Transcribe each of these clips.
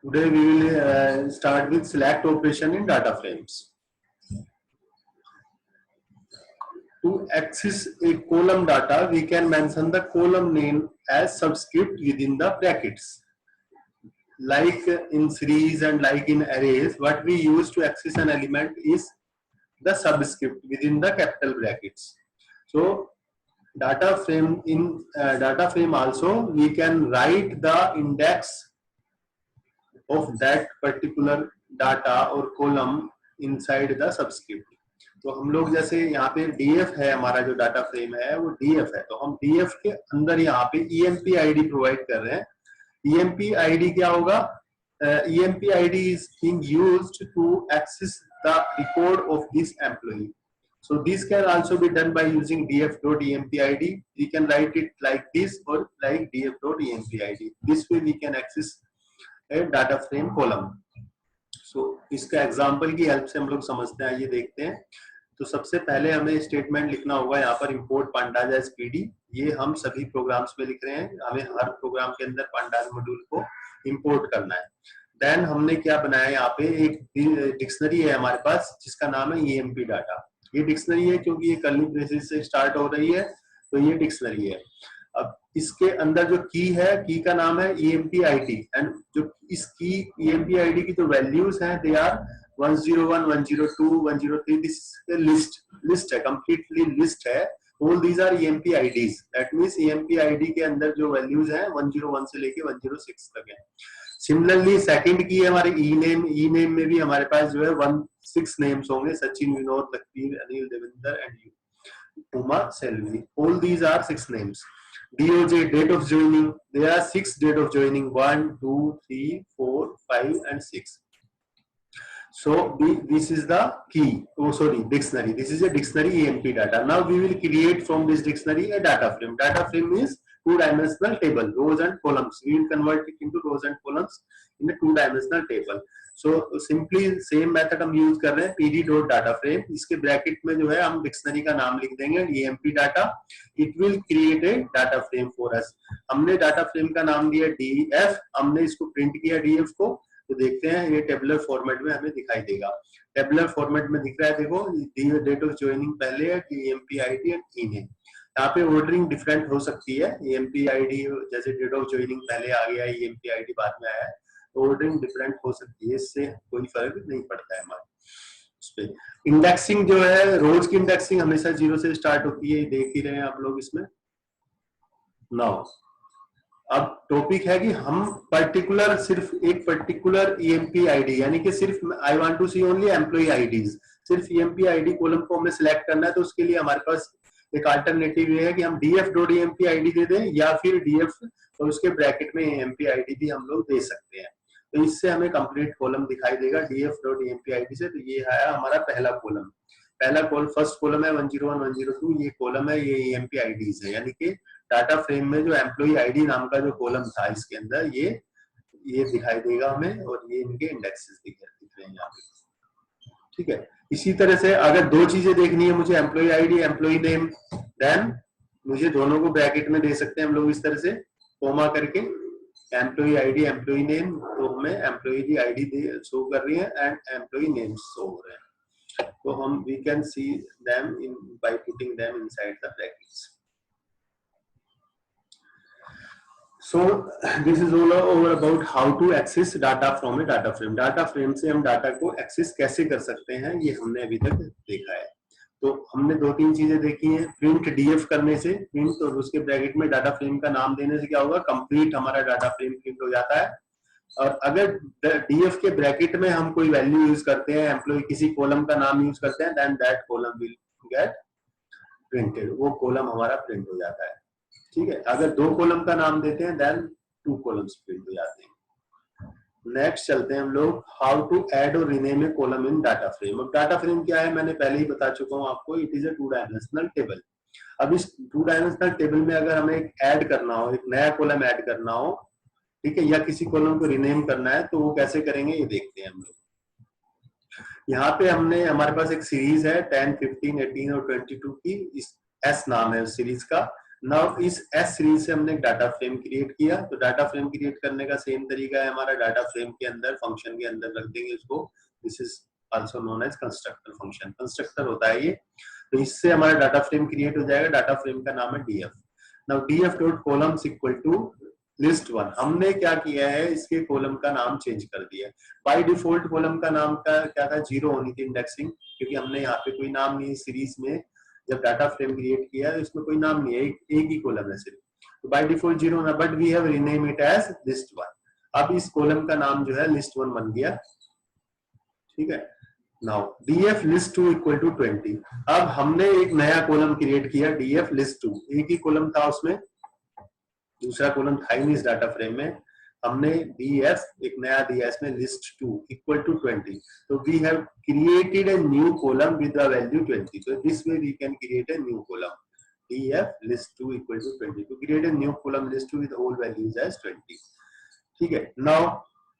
Today we will start with select operation in data frames. To access a column data, we can mention the column name as subscript within the brackets. Like in series and like in arrays, what we use to access an element is the subscript within the capital brackets. So data frame, in data frame also we can write the index of that particular data or column inside the subscript. तो हम लोग जैसे यहाँ पे df है, हमारा जो data frame है वो df है, तो हम df के अंदर यहाँ पे emp id प्रोवाइड कर रहे हैं. emp id क्या होगा? emp id is being used to access the record of this employee. So this can also be done by using df.empid. We can write it like this or like df.empid. This way we can access a data frame column. So इसका example की help से हम लोग समझते हैं, ये देखते हैं. तो सबसे पहले हमें स्टेटमेंट लिखना होगा यहाँ पर import pandas as pd. ये हम सभी प्रोग्राम्स में लिख रहे हैं, हमें हर प्रोग्राम के अंदर pandas मॉड्यूल को इंपोर्ट करना है. देन हमने क्या बनाया, यहाँ पे एक डिक्शनरी है हमारे पास जिसका नाम है emp डाटा. ये डिक्शनरी है क्योंकि ये कर्ली ब्रेसेस से स्टार्ट हो रही है, तो ये डिक्शनरी है. अब इसके अंदर जो की है, की का नाम है emp id, एंड जो इस की emp id की जो वैल्यूज हैं दे आर 101, 102, 103. दिस लिस्ट है, कंप्लीटली लिस्ट है. All these are emp ids. That means emp id के अंदर जो वैल्यूज हैं 101 से लेके 106 तक है. सिमिलरली सेकंड की है हमारे ई नेम में भी हमारे पास जो है 16 नेम्स होंगे, सचिन, विनोद, लखवीर, अनिल, देवेंद्र एंड यू, Uma, Selvi. All these are 6 names. DOJ, date of joining, there are 6 date of joining, 1, 2, 3, 4, 5 and 6. So this is the key, dictionary. This is a dictionary emp data. Now we will create from this dictionary a data frame. Data frame is two-dimensional table, rows and columns. We will convert it into rows and columns in a two-dimensional table. So simply same method हम use कर रहे हैं, pd dot data frame. इसके bracket में जो है हम dictionary का नाम लिख देंगे emp data. It will create a data frame for us. हमने डाटा फ्रेम का नाम दिया df. हमने इसको प्रिंट किया df को, तो देखते हैं ये टेबुलर फॉर्मेट में हमें दिखाई देगा. टेबुलर फॉर्मेट में दिख रहा है, देखो डेट ऑफ ज्वाइनिंग पहले है, emp id and E name. यहाँ पे ऑर्डरिंग डिफरेंट हो सकती है. emp id जैसे डेट ऑफ ज्वाइनिंग पहले आ गया, emp id बाद में आया है, ऑर्डरिंग डिफरेंट हो सकती है, इससे कोई फर्क नहीं पड़ता है हमारे उस पे. इंडेक्सिंग जो है, रोज की इंडेक्सिंग हमेशा 0 से स्टार्ट होती है, देख ही रहे हैं आप लोग इसमें. नाउ अब टॉपिक है कि हम पर्टिकुलर सिर्फ एक पर्टिकुलर emp id, यानी कि सिर्फ I want to see only employee IDs, सिर्फ emp id कॉलम को हमें सिलेक्ट करना है. तो उसके लिए हमारे पास एक अल्टरनेटिव ये है कि हम df.emp id दे दें, या फिर df और उसके ब्रैकेट में emp id भी हम लोग दे सकते हैं. तो इससे हमें कंप्लीट कॉलम दिखाई देगा df.emp id से. तो ये है हमारा पहला कॉलम. फर्स्ट कॉलम है 101, 102. ये कॉलम है, ये emp ids है, यानी कि डाटा फ्रेम में जो एम्प्लॉय आईडी नाम का जो कॉलम था इसके अंदर ये दिखाई देगा हमें, और ये इनके इंडेक्सेस दिख रहे हैं यहाँ पे. ठीक है. इसी तरह से अगर दो चीजें देखनी है मुझे, employee ID, employee name, then मुझे दोनों को ब्रैकेट में दे सकते हैं हम लोग इस तरह से कोमा करके, एम्प्लॉय आईडी, एम्प्लॉय नेम. तो हमें एम्प्लॉय की आईडी शो कर रही है एंड एम्प्लॉय नेम शो हो रहे हैं. तो हम we can see them in by putting them inside the brackets. So this is all over about how to access data from a data frame. Data frame से हम data को access कैसे कर सकते हैं, ये हमने अभी तक देखा है. तो हमने 2-3 चीजें देखी हैं. प्रिंट df करने से, प्रिंट और उसके ब्रैकेट में डाटा फ्रेम का नाम देने से क्या होगा, कंप्लीट हमारा डाटा फ्रेम प्रिंट हो जाता है. और अगर df के ब्रैकेट में हम कोई वैल्यू यूज करते हैं, एम्प्लॉय किसी कॉलम का नाम यूज करते हैं, then that column will get printed. वो कॉलम हमारा प्रिंट हो जाता है. ठीक है. अगर 2 कॉलम का नाम देते हैं देन 2 कॉलम्स प्रिंट हो जाते हैं. नेक्स्ट चलते हैं हम लोग, how to add or rename a column in data frame. अब डाटा फ्रेम क्या है मैंने पहले ही बता चुका हूं आपको. इट इज अ 2-डायमेंशनल टेबल. अब इस 2-डायमेंशनल टेबल में अगर हमें एक ऐड करना हो, एक नया कॉलम ऐड करना हो, ठीक है, या किसी कॉलम को रीनेम करना है, तो वो कैसे करेंगे ये देखते हैं हम लोग. यहाँ पे हमारे पास एक सीरीज है 10, 15, 18 और 22 की. इस एस नाम है उस सीरीज का. नाउ इस एस सीरीज से हमने एक डाटा फ्रेम क्रिएट किया, तो डाटा फ्रेम क्रिएट करने का सेम तरीका है हमारा, डाटा फ्रेम के अंदर फंक्शन के अंदर रख देंगे उसको, this is also known as constructor function, constructor होता है ये। तो इससे हमारा डाटा फ्रेम क्रिएट हो जाएगा, डाटा फ्रेम का नाम है DF. Now DF dot columns equal to list one. हमने क्या किया है, इसके कॉलम का नाम चेंज कर दिया। बाय डिफॉल्ट कॉलम का नाम का क्या था, जीरो होनी थी इंडेक्सिंग, क्योंकि हमने यहाँ पे कोई नाम नहीं सीरीज में जब डाटा फ्रेम क्रिएट किया है, इसमें कोई नाम नहीं है, एक ही कॉलम है सिर्फ, तो बाय डिफॉल्ट जीरो ना, but we have rename it as list one. अब इस कॉलम का नाम जो है लिस्ट वन बन गया, ठीक है। Now df list2 equal to 20। अब हमने एक नया कॉलम क्रिएट किया df list2, एक ही कॉलम था उसमें, दूसरा कॉलम था ही नहीं इस डाटा फ्रेम में, हमने df एक नया दिया इसमें list2 इक्वल टू 20। तो we have created a new column with the value 20। so this way we can create a new column df list2 equal to 20 to create a new column list2 with all values as 20, ठीक है। Now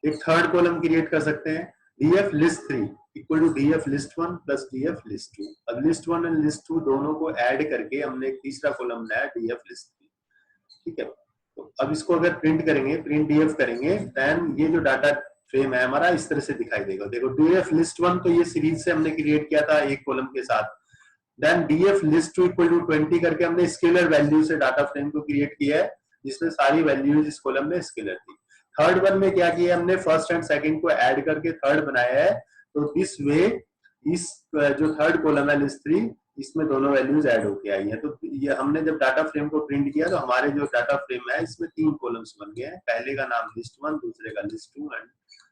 एक third column create कर सकते हैं, df list3 equal to df list1 plus df list2। अब list1 और list2 दोनों को ऐड करके हमने एक तीसरा कॉलम बनाया df list3, ठीक है। तो अब इसको अगर प्रिंट करेंगे, प्रिंट df करेंगे, देन ये जो डाटा फ्रेम है हमारा इस तरह से दिखाई देगा। देखो df list1 तो ये सीरीज से हमने क्रिएट किया था एक कॉलम के साथ, then df list2 equal to 20 करके हमने स्केलर वैल्यू से डाटा फ्रेम को क्रिएट किया है, जिसमें सारी वैल्यूज इस कॉलम में स्केलर थी। थर्ड वन में क्या किया हमने, फर्स्ट एंड सेकंड को ऐड करके थर्ड बनाया है। तो दिस वे इस जो थर्ड कॉलम है लिस्ट 3, इसमें दोनों वैल्यूज ऐड होके आई है। तो ये हमने जब डाटा फ्रेम को प्रिंट किया तो हमारे जो डाटा फ्रेम है इसमें 3 कॉलम्स बन गए हैं, पहले का नाम लिस्ट1, दूसरे का लिस्ट2 एंड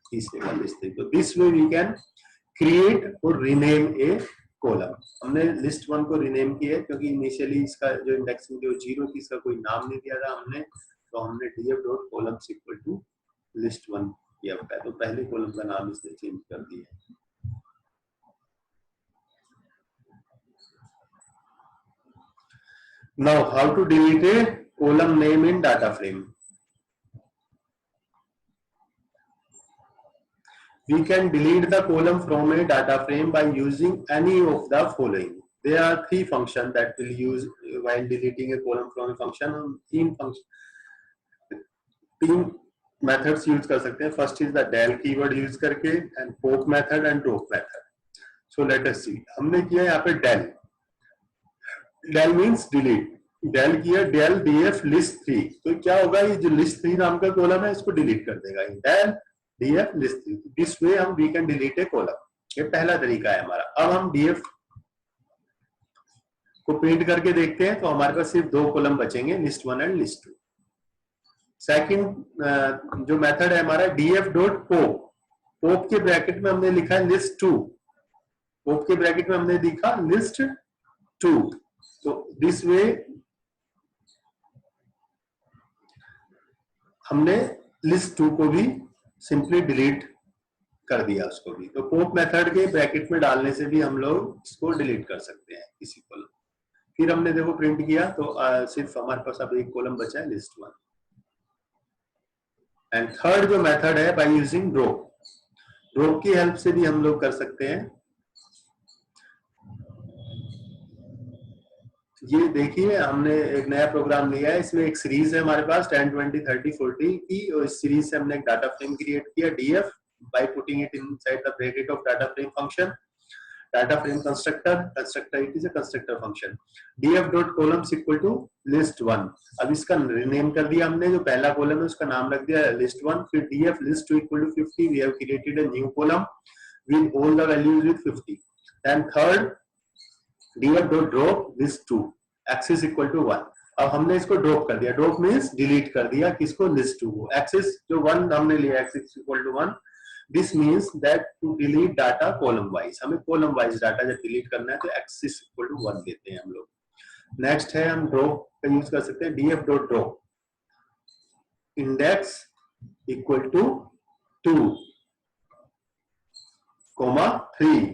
तीसरे का लिस्ट3। तो this way we can create और रीनेम ए कॉलम। हमने लिस्ट 1 को रीनेम किया है क्योंकि इनिशियली इसका जो इंडेक्सिंग थी वो 0 थी, इसका कोई नाम नहीं दिया था हमने, तो हमने df dot columns equal to list 1 किया है, तो पहले कॉलम का नाम इसने चेंज कर दिया। Now how to delete a column name in data frame? We can delete the column from a data frame by using any of the following. There are 3 functions that will use while deleting a column from a function. हम 3 methods use कर सकते हैं। First is the del keyword use करके, and pop method and drop method. So let us see. हमने किया यहाँ पे del. Del means delete. del किया del df list3, तो क्या होगा, ये जो list3 नाम का कॉलम है इसको डिलीट कर देगा del df list3। This way हम we can delete a column, ये पहला तरीका है हमारा। अब हम df को प्रिंट करके देखते हैं, तो हमारे पास सिर्फ 2 कॉलम बचेंगे, list1 एंड list2। सेकंड जो मेथड है हमारा df डॉट pop, pop के ब्रैकेट में हमने लिखा है list2, pop के ब्रैकेट में हमने लिखा list2। तो दिस वे हमने list2 को भी सिंपली डिलीट कर दिया उसको भी। तो पॉप मेथड के ब्रैकेट में डालने से भी हम लोग इसको डिलीट कर सकते हैं किसी कॉलम। फिर हमने देखो प्रिंट किया तो सिर्फ हमारे पास अब एक कॉलम बचा है list1। एंड थर्ड जो मेथड है बाय यूजिंग ड्रॉप, ड्रॉप की हेल्प से भी हम लोग कर सकते हैं। ये देखिए हमने एक नया प्रोग्राम लिया है, इसमें एक सीरीज है हमारे पास 10, 20, 30, 40 की, और इस सीरीज से हमने एक डाटा फ्रेम क्रिएट किया df by putting it inside the bracket of data frame function, data frame constructor it is a constructor function, df dot columns equal to list1। अब इसका रीनेम कर दिया हमने, जो पहला कॉलम है उसका नाम रख दिया list1। फिर df list2 equal to 50, we have created a new column with all the values with 50। then third df dot drop list2 axis equal to 1। अब हमने इसको ड्रॉप कर दिया, ड्रॉप मींस डिलीट कर दिया किसको, list2 को। एक्सिस जो 1 हमने लिया, axis equal to 1, this means that to delete data column wise, हमें कॉलम वाइज डाटा जब डिलीट करना है तो एक्सिस इक्वल टू 1 लेते हैं हम लोग। नेक्स्ट है हम ड्रॉप का यूज कर सकते हैं, df dot drop index equal to 2, 3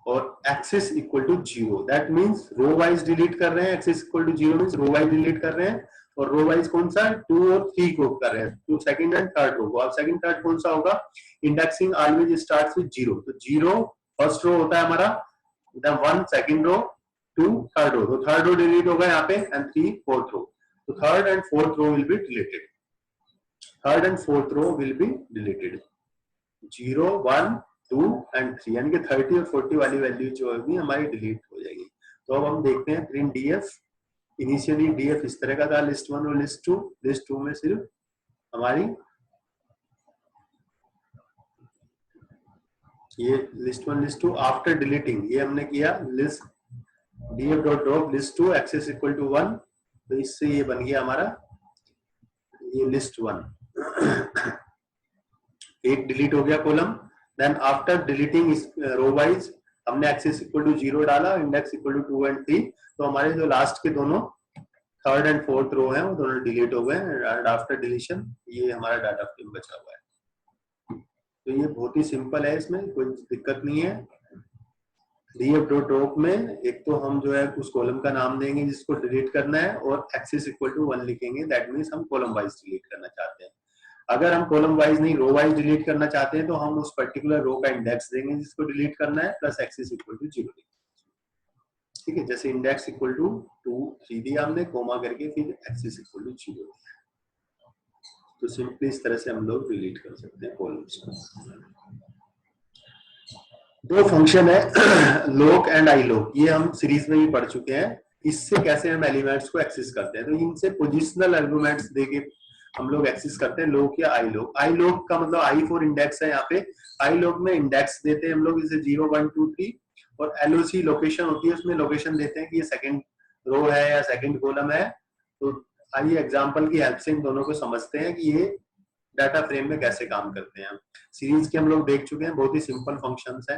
और axis equal to 0। That means row wise delete कर रहे हैं, axis equal to 0 means row wise delete कर रहे हैं, और रो वाइज कौन सा, 2 और 3 को कर रहे हैं, तो सेकंड एंड थर्ड रो को। अब सेकंड थर्ड कौन सा होगा, इंडेक्सिंग ऑलवेज स्टार्ट्स विद 0, तो 0 फर्स्ट रो होता है हमारा, then 1 second row, 2 third row, तो थर्ड रो डिलीट होगा यहाँ पे, एंड 3 फोर्थ रो। तो third and fourth row will be deleted, third and fourth row will be deleted, 0 1 2 and 3, यानी कि 30 और 40 वाली वैल्यू जो है हमारी डिलीट हो जाएगी। तो अब हम देखते हैं प्रिंट डीएफ। इनिशियली डीएफ इस तरह का था, लिस्ट 1 और लिस्ट 2। लिस्ट 2 में सिर्फ हमारी ये लिस्ट 1 लिस्ट 2, आफ्टर डिलीटिंग ये हमने किया list df dot drop list 2 axis equal to 1, तो इससे ये बन गया हमारा ये लिस्ट 1 एक डिलीट हो गया column. Then after deleting row wise हमने एक्सेस इक्वल टू 0 डाला, इंडेक्स इक्वल टू 2 एंड 3, तो हमारे जो लास्ट के दोनों थर्ड एंड फोर्थ रो हैं वो दोनों डिलीट हो गए एंड आफ्टर डिलीशन ये हमारा डाटा फ्रेम बचा हुआ है। तो ये बहुत ही सिंपल है, इसमें कोई दिक्कत नहीं है। डीएफ डॉट ड्रॉप में एक तो हम जो है उस कॉलम का नाम देंगे जिसको डिलीट करना है और एक्सेस इक्वल टू 1 लिखेंगे, दैट मीन्स हम कॉलम वाइज डिलीट करना चाहते हैं। अगर हम कॉलम वाइज नहीं रो वाइज डिलीट करना चाहते हैं तो हम उस पर्टिकुलर रो का इंडेक्स देंगे जिसको डिलीट करना है प्लस एक्सेस इक्वल टू 0, ठीक है। जैसे इंडेक्स इक्वल टू 2 3 दिया हमने, कोमा करके फिर एक्सेस इक्वल टू 0 दिया। तो सिंपली इस तरह से हम लोग डिलीट कर सकते हैं कॉलम्स को। दो फंक्शन है लॉक एंड आई लॉक, ये हम सीरीज में भी पढ़ चुके हैं। इससे कैसे हम एलिमेंट्स को एक्सेस करते हैं, तो इनसे पोजिशनल आर्गुमेंट्स देके हम लोग एक्सेस करते हैं लॉक या आई लॉक। आई लॉक का मतलब आई फॉर इंडेक्स है, यहाँ पे आई लॉक में इंडेक्स देते हैं हम लोग, जैसे 0 1 2 3, और एलओसी लोकेशन होती है, उसमें लोकेशन देते हैं कि ये सेकंड रो है या सेकंड कॉलम है। तो आइए एग्जांपल की हेल्प से इन दोनों को समझते हैं कि ये डाटा फ्रेम में कैसे काम करते हैं। सीरीज के हम लोग देख चुके हैं, बहुत ही सिंपल फंक्शंस है।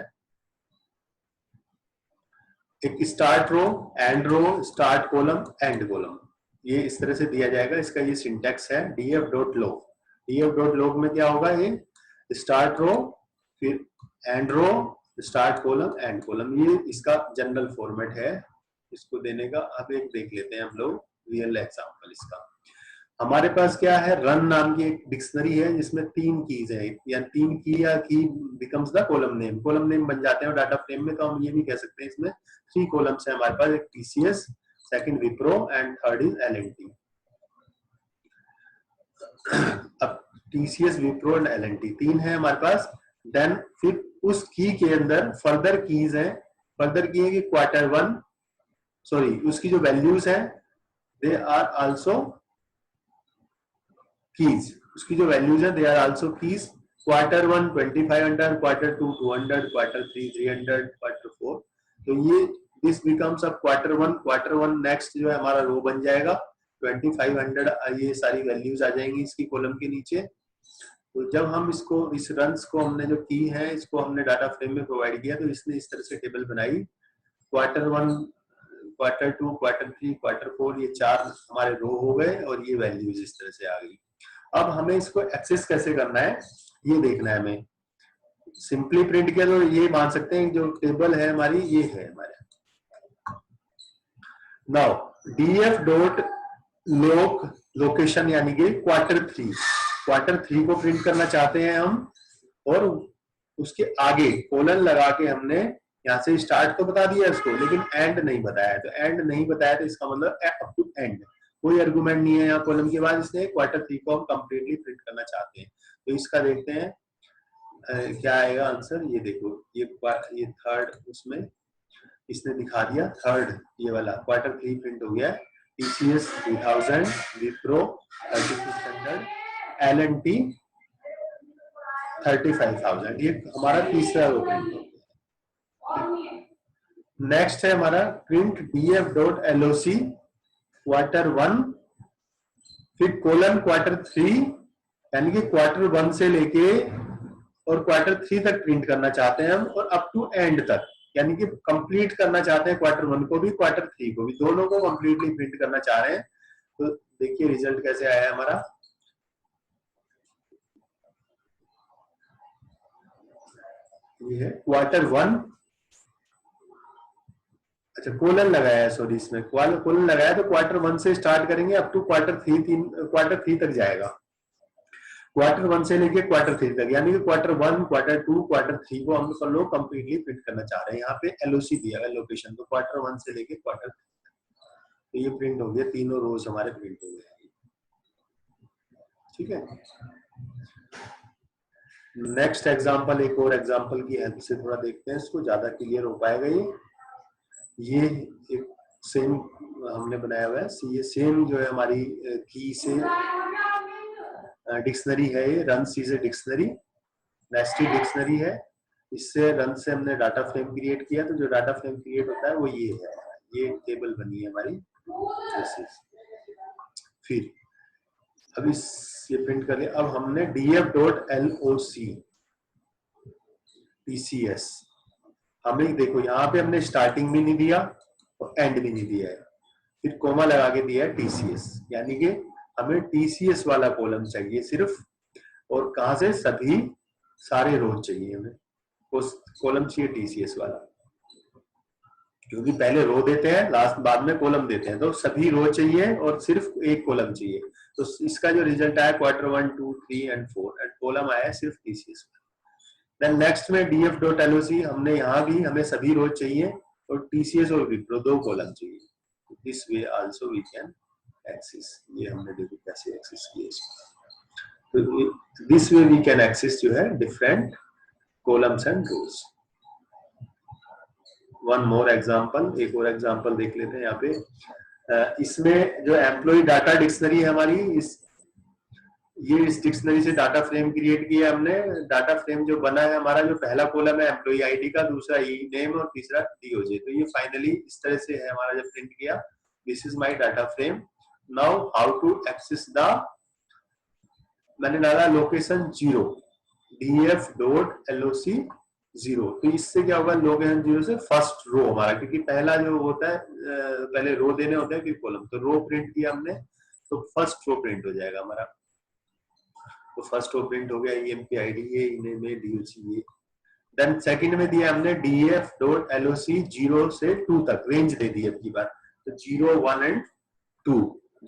एक start row, end row, start column, end column, ये इस तरह से दिया जाएगा। इसका ये सिंटेक्स है DF dot loc. DF dot loc में क्या होगा, ये स्टार्ट रो, फिर end row, start column, end column, ये इसका जनरल फॉर्मेट है इसको देने का। अब एक देख लेते हैं हम लोग रियल एग्जांपल इसका। हमारे पास क्या है, रन नाम की एक डिक्शनरी है जिसमें 3 कीज है, या 3 की या की becomes the column name, column name बन जाते हैं डाटा फ्रेम में। तो हम ये भी कह सकते हैं इसमें 3 कॉलम्स है हमारे पास, एक TCS, second Wipro and third is LNT. अब टीसीएस, विप्रो एंड एलएनटी 3 है हमारे पास। देन फिर उस की के अंदर फर्दर कीज है, फर्दर की है कि क्वार्टर 1, सॉरी उसकी जो वैल्यूज है दे आर आल्सो कीज, उसकी जो वैल्यूज है they are also keys. Quarter 1 2500, quarter 2 200, quarter 3 300, quarter 4, तो ये दिस बिकम्स अब क्वार्टर 1, क्वार्टर 1 नेक्स्ट जो है हमारा रो बन जाएगा 2500, ये सारी वैल्यूज आ जाएंगी इसकी कॉलम के नीचे। तो जब हम इसको इस रन्स को हमने जो की है इसको हमने डाटा फ्रेम में प्रोवाइड किया, तो इसने इस तरह से टेबल बनाई, क्वार्टर 1, क्वार्टर 2, क्वार्टर 3, क्वार्टर 4, ये 4 हमारे रो हो गए और ये वैल्यूज इस तरह से आ गई। अब हमें इसको एक्सेस कैसे करना है ये देखना है हमें। सिंपली प्रिंट किया तो ये मान सकते हैं जो टेबल है हमारी ये है हमारे। Now DF dot lock location यानी कि क्वार्टर 3 को प्रिंट करना चाहते हैं हम, और उसके आगे कोलन लगा के हमने यहाँ से स्टार्ट तो बता दिया इसको, लेकिन एंड नहीं बताया। तो एंड नहीं बताया तो इसका मतलब अप टू एंड, कोई आर्गुमेंट नहीं है यहाँ कॉलम के बाद, इसलिए क्वार्टर 3 को हम कंप्लीटली प्रिंट करना चाहते हैं। तो इसका देखते हैं क्या आएगा आंसर। ये देखो ये थर्ड उसमें इसने दिखा दिया, थर्ड ये वाला क्वार्टर 3 प्रिंट हो गया। टीसीएस 3000, विप्रो 3600, एलएनटी 35,000, ये हमारा तीसरा रो प्रिंट हो गया। नेक्स्ट है हमारा print DF dot LOC quarter 1, फिर कोलन क्वार्टर 3, यानी कि क्वार्टर 1 से लेके और क्वार्टर 3 तक प्रिंट करना चाहते हैं हम, और अप टू एंड तक, यानी कि कंप्लीट करना चाहते हैं क्वार्टर 1 को भी क्वार्टर 3 को भी, दोनों को कंप्लीटली प्रिंट करना चाह रहे हैं। तो देखिए रिजल्ट कैसे आया हमारा। ये है क्वार्टर 1, अच्छा कोलन लगाया है, सॉरी इसमें कोलन लगाया, तो क्वार्टर 1 से स्टार्ट करेंगे अप टू क्वार्टर 3 तक जाएगा, क्वार्टर 1 से लेके क्वार्टर 3 तक, यानी कि क्वार्टर 1, क्वार्टर 2, क्वार्टर 3 को हम लोग कंप्लीटली प्रिंट करना चाह रहे हैं। यहाँ पे एलओसी दिया है लोकेशन, तो क्वार्टर 1 से लेके क्वार्टर 3 तो ये प्रिंट हो गया, तीनों रोज हमारे प्रिंट हो गए। ठीक है, नेक्स्ट एग्जांपल, एक और एग्जांपल की हेल्प से थोड़ा देखते हैं, इसको ज्यादा क्लियर हो पाएगा। ये एक सेम हमने बनाया हुआ है, ये सेम जो है हमारी की से डिक्शनरी है, ये run is a dictionary, nested dictionary है। इससे रन से हमने डाटा फ्रेम क्रिएट किया, तो जो डाटा फ्रेम क्रिएट होता है वो ये है, ये टेबल बनी है हमारी। फिर अब इस ये प्रिंट कर लिया। अब हमने df.loc tcs, हमें देखो यहाँ पे हमने स्टार्टिंग भी नहीं दिया और एंड भी नहीं दिया है, फिर कोमा लगा के दिया है tcs, यानी कि हमें tcs वाला कॉलम चाहिए सिर्फ, और कहां से, सभी सारे रोज चाहिए हमें, उस कॉलम चाहिए tcs वाला, क्योंकि पहले रो देते हैं लास्ट, बाद में कॉलम देते हैं, तो सभी रो चाहिए और सिर्फ एक कॉलम चाहिए। तो इसका जो रिजल्ट आया क्वार्टर 1, 2, 3 एंड 4 एंड कॉलम आया सिर्फ टीसीएस में। देन नेक्स्ट में df.loc, हमने यहाँ भी हमें सभी रो चाहिए और टीसीएस और विप्रो दो कॉलम चाहिए। This way also we can access, ये हमने देखो कैसे एक्सेस किया इसको। तो this way we can access जो है different columns and rows. One more example, एक और एग्जांपल देख लेते हैं यहाँ पे। इसमें जो एम्प्लॉय डाटा डिक्शनरी है हमारी, इस डिक्शनरी से डाटा फ्रेम क्रिएट किया हमने। डाटा फ्रेम जो बना है हमारा, जो पहला कॉलम है एम्प्लॉय आईडी का, दूसरा ई नेम और तीसरा डीओजे, तो ये फाइनली इस तरह से है हमारा जब प्रिंट किया। This is my data frame. Now how to access the, मैंने डाला लोकेशन 0, df.loc 0, तो इससे क्या होगा, लोकेशन 0 से फर्स्ट रो हमारा, क्योंकि पहला जो होता है पहले रो देने होते हैं फिर कॉलम, तो रो प्रिंट किया हमने तो फर्स्ट रो प्रिंट हो जाएगा हमारा। तो फर्स्ट रो प्रिंट हो गया, ईएमपी आईडी ये, इन्हें में डीओसी ये। देन सेकंड में दिया हमने df.loc 0 से 2 तक, रेंज दे दी अब की बार, तो 0, 1 एंड 2,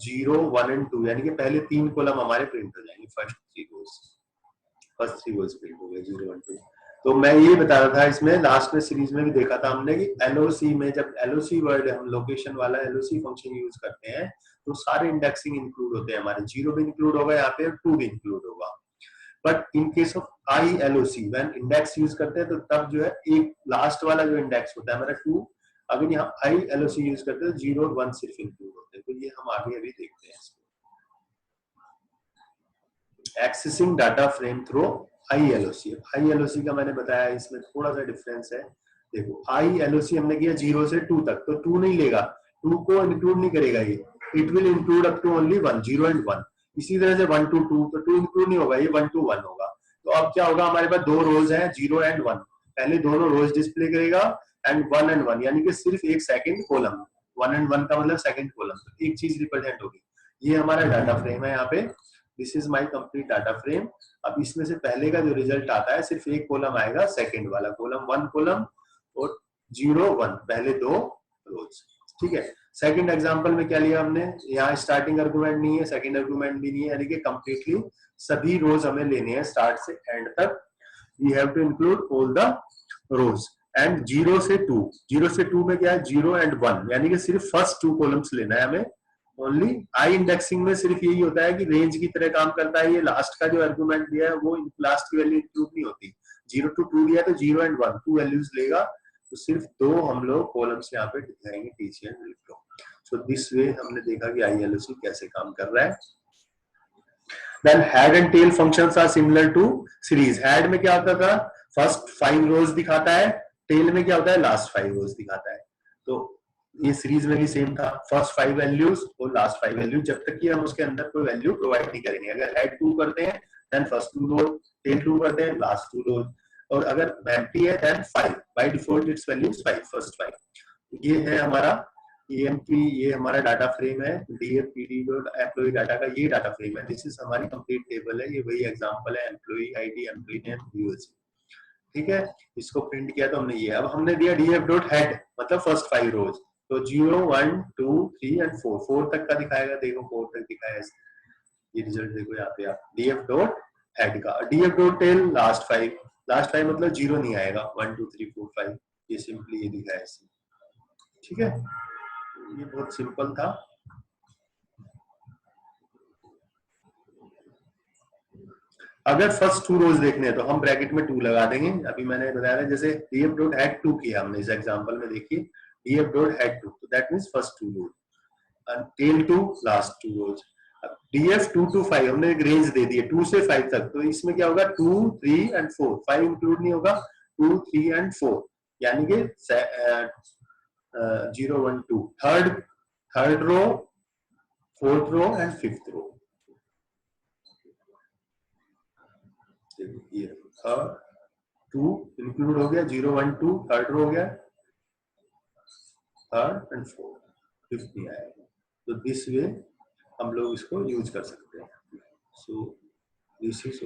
0, 1 एंड 2, यानी कि पहले 3 कॉलम हमारे प्रिंट हो जाएंगे, फर्स्ट 3 रोज प्रिंट हो गए 0, 1, 2। तो मैं ये बता रहा था, इसमें लास्ट में सीरीज में भी देखा था हमने कि एलओसी में जब एलओसी वर्ड, हम लोकेशन वाला एलओसी फंक्शन यूज करते हैं, तो सारे इंडेक्सिंग इंक्लूड होते हैं हमारे, 0 भी इंक्लूड होगा यहाँ पे, 2 भी इंक्लूड होगा। But in case of I LOC, when index use करते हैं तो तब जो है एक लास्ट वाला जो इंडेक्स होता है हमारा 2, अगर यहाँ आई एलओसी यूज करते हैं 0 और 1 सिर्फ इंक्लूड होते हैं। तो ये हम आगे अभी देखते हैं इसको। Accessing data frame through ILOC। ILOC का मैंने बताया, इसमें थोड़ा सा डिफरेंस है। देखो ILOC हमने किया 0 से 2 तक, तो 2 नहीं लेगा, 2 को इंक्लूड नहीं करेगा ये, it will include up to only 1, 0 and 1। इसी तरह से 1 to 2, तो 2 इंक्लूड नहीं होगा, ये 1 to 1 होगा। तो अब क्या होगा, हमारे पास दो रोज हैं 0 एंड 1, पहले दोनों रोज डिस्प्ले करेगा एंड 1 एंड 1, यानी कि सिर्फ एक सेकंड कॉलम, 1 एंड 1 का मतलब सेकंड कॉलम, तो एक चीज रिप्रेजेंट होगी। ये हमारा डाटा फ्रेम है यहाँ पे, this is my complete data frame. अब इसमें से पहले का जो रिजल्ट आता है सिर्फ एक कॉलम आएगा, सेकंड वाला कॉलम 1 कॉलम और 0, 1, पहले दो रोज। ठीक है, सेकंड एग्जांपल में क्या लिया हमने, यहाँ स्टार्टिंग आर्गुमेंट नहीं है, सेकंड आर्गुमेंट भी नहीं है, यानी कि कंप्लीटली सभी रोज हमें लेने हैं स्टार्ट से एंड तक। We have to include all the rows and 0 से 2, 0 से 2 में क्या है, 0 एंड 1, यानी कि सिर्फ फर्स्ट 2 कॉलम्स लेना है हमें ओनली। आई इंडेक्सिंग में सिर्फ यही होता है कि रेंज की तरह काम करता है, ये लास्ट का जो आर्गुमेंट दिया है वो लास्ट की वैल्यू इंक्लूड नहीं होती। 0 to 2 दिया तो 0 एंड 1 2 वैल्यूज लेगा, तो सिर्फ दो हम लोग कॉलम्स यहाँ पे दिखाएंगे, TC and Wipro. So this way हमने देखा कि ILOC कैसे काम कर रहा है। Then head and tail functions are similar to series. Head में क्या होता था, फर्स्ट 5 रोज दिखाता है, टेल में क्या होता है, लास्ट 5 रोज दिखाता है। तो ये सीरीज में भी सेम था, फर्स्ट 5 वैल्यूज और लास्ट 5 वैल्यूज, जब तक कि हम उसके अंदर कोई वैल्यू प्रोवाइड नहीं करेंगे। अगर हेड 2 करते हैं देन फर्स्ट 2 रोज, टेल 2 करते हैं लास्ट 2 रोज, और अगर एम्प्टी है then 5, by default its value 5, first 5। ये है हमारा EMP, ये हमारा डाटा फ्रेम है dfpd.employee डाटा का, ये डाटा फ्रेम है। दिस इज हमारी कंप्लीट टेबल है, ये वही एग्जांपल है, employee ID, employee name, DOC। ठीक है, इसको प्रिंट किया तो हमने ये, अब हमने दिया df.head मतलब फर्स्ट 5 रोज, तो 0, 1, 2, 3 एंड 4, 4 तक का दिखाएगा, देखो 4 तक दिखाया है। ये रिजल्ट देखो यहाँ पे आप, df.head का। df.tail लास्ट 5, लास्ट 5 मतलब 0 नहीं आएगा, 1, 2, 3, 4, 5, ये सिंपली ये दिखाया है। ठीक है, ये बहुत सिंपल था। अगर फर्स्ट 2 रोज देखने हैं तो हम ब्रैकेट में 2 लगा देंगे। अभी मैंने बताया था, जैसे df डॉट हैड 2 किया हमने इस एग्जांपल में, देखिए df डॉट हैड 2, तो that means first 2 rows and tail to last 2 rows. अब df 2 to 5 हमने एक रेंज दे दी है 2 से 5 तक, तो इसमें क्या होगा 2, 3 एंड 4, 5 इंक्लूड नहीं होगा, 2, 3 एंड 4, यानी कि 0, 1, 2, third row, fourth row and fifth row. ये थर्ड 2 इंक्लूड हो गया, 0, 1, 2 थर्ड रो हो गया, थर्ड एंड फोर्थ, फिफ्थ नहीं आएगा। तो दिस वे हम लोग इसको यूज कर सकते हैं। So this is